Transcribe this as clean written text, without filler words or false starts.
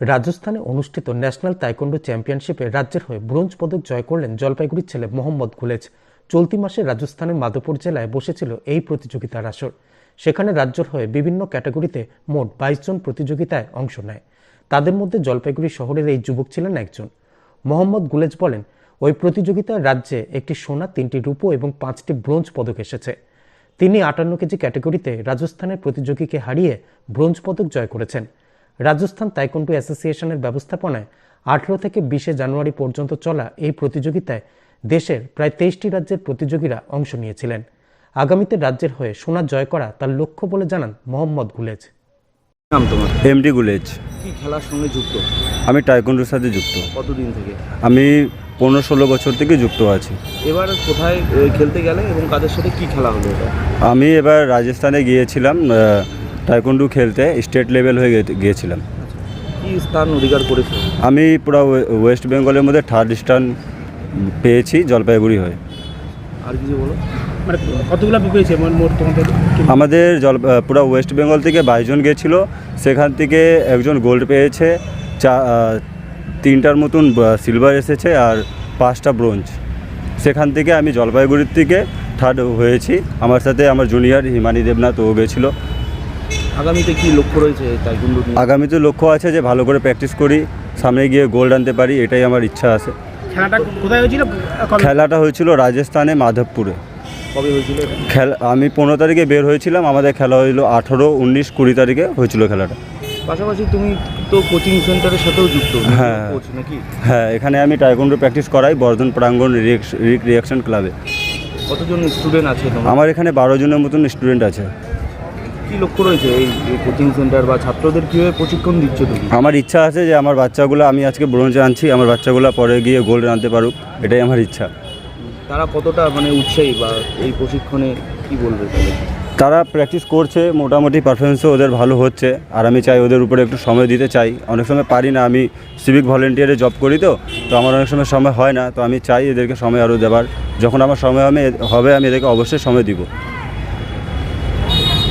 রাজস্থানে অনুষ্ঠিত national taekwondo চ্যাম্পিয়নশিপে রাজ্যের হয়ে ব্রোঞ্জ পদক জয় করলেন জলপাইগুড়ির ছেলে মোহাম্মদ গুলেজ। চলতি মাসে রাজস্থানের মাধবপুর জেলায় বসেছিল এই প্রতিযোগিতার আসর। সেখানে রাজ্যের হয়ে বিভিন্ন ক্যাটাগরিতে মোট 22 জন প্রতিযোগিতায় অংশ নেয়। তাদের মধ্যে জলপাইগুড়ি শহরের এই যুবক ছিলেন একজন। মোহাম্মদ গুলেজ বলেন, ওই প্রতিযোগিতায় রাজ্যে একটি সোনা, 3টি রূপো এবং 5টি ব্রোঞ্জ পদক এসেছে। তিনি 58 কেজি ক্যাটাগরিতে রাজস্থানের প্রতিযোগীকে হারিয়ে ব্রোঞ্জ পদক জয় করেছেন। রাজস্থান তাইকোন্ডো অ্যাসোসিয়েশনের ব্যবস্থাপনায় 18 থেকে 20 জানুয়ারি পর্যন্ত চলা এই প্রতিযোগিতায় দেশের প্রায় 23টি রাজ্যের প্রতিযোগীরা অংশ নিয়েছিলেন। আগামীতে রাজ্যের হয়ে সোনা জয় করা তার লক্ষ্য বলে জানান মোহাম্মদ গুলেজ। নাম তোমার? এমডি গুলেজ। কি খেলার সঙ্গে যুক্ত? আমি টাইকোন্ডোর সাথে যুক্ত। কতদিন থেকে? আমি 15-16 বছর থেকে যুক্ত আছি। এবার কোথায় খেলতে গেলে এবং কাদের সাথে কি খেলা হলো এটা? আমি এবার রাজস্থানে গিয়েছিলাম টাইকোন্ডো খেলতে, স্টেট লেভেল হয়ে গিয়েছিলাম। কি স্থান অধিকার করেছে? আমি পুরো ওয়েস্ট বেঙ্গলের মধ্যে 3rd স্থান পেয়েছি জলপাইগুড়ি হয়ে। আর কিছু বলো। মানে কতগুলো পেয়েছে মোট তোমাদের? আমাদের পুরো ওয়েস্ট বেঙ্গল থেকে 22 জন গিয়েছিল, সেখান থেকে একজন গোল্ড পেয়েছে, 3টার মতন সিলভার এসেছে আর 5টা ব্রোঞ্জ। সেখান থেকে আমি জলপাইগুড়ির থেকে 3rd হয়েছি। আমার সাথে আমার জুনিয়র হিমানি দেবনাথ ও গেছিলো। আগামীতে কি লক্ষ্য রয়েছে তাইকোন্ডো নিয়ে? আগামীতে লক্ষ্য আছে যে ভালো করে প্র্যাকটিস করি, সামনে গিয়ে গোল্ড আনতে পারি, এটাই আমার ইচ্ছা আছে। খেলাটা কোথায় হয়েছিল? খেলাটা হয়েছিল রাজস্থানে মাধবপুরে। কবে হয়েছিল? আমি 15 তারিখে বের হয়েছিলাম, আমাদের খেলা হয়েছিল 18, 19, 20 তারিখে হয়েছিল খেলাটা। পাশাপাশি তুমি তো কোচিং সেন্টারের সাথেও যুক্ত। হ্যাঁ কোচ নাকি? হ্যাঁ, এখানে আমি টাইকোন্ডো প্র্যাকটিস করাই বর্ধন প্রাঙ্গণ রিয়াকশন ক্লাবে। কতজন স্টুডেন্ট আছে তোমার? আমার এখানে 12 জনের মতন স্টুডেন্ট আছে। কি লক্ষ্য রয়েছে এই কোচিং সেন্টার বা ছাত্রদের কীভাবে প্রশিক্ষণ দিচ্ছ তুমি? আমার ইচ্ছা আছে যে আমার বাচ্চাগুলো, আমি আজকে ব্রোঞ্জ আনছি, আমার বাচ্চাগুলো পরে গিয়ে গোল্ড আনতে পারুক, এটাই আমার ইচ্ছা। তারা কতটা উৎসাহী বা এই প্রশিক্ষণে কি বলবে? তারা প্র্যাকটিস করছে, মোটামুটি পারফরমেন্সও ওদের ভালো হচ্ছে, আর আমি চাই ওদের উপরে একটু সময় দিতে চাই। অনেক সময় পারি না, আমি সিভিক ভলেন্টিয়ারে জব করি, তো আমার অনেক সময় হয় না, তো আমি চাই এদেরকে সময় আরও দেওয়ার। যখন আমার সময় হবে আমি এদেরকে অবশ্যই সময় দিব।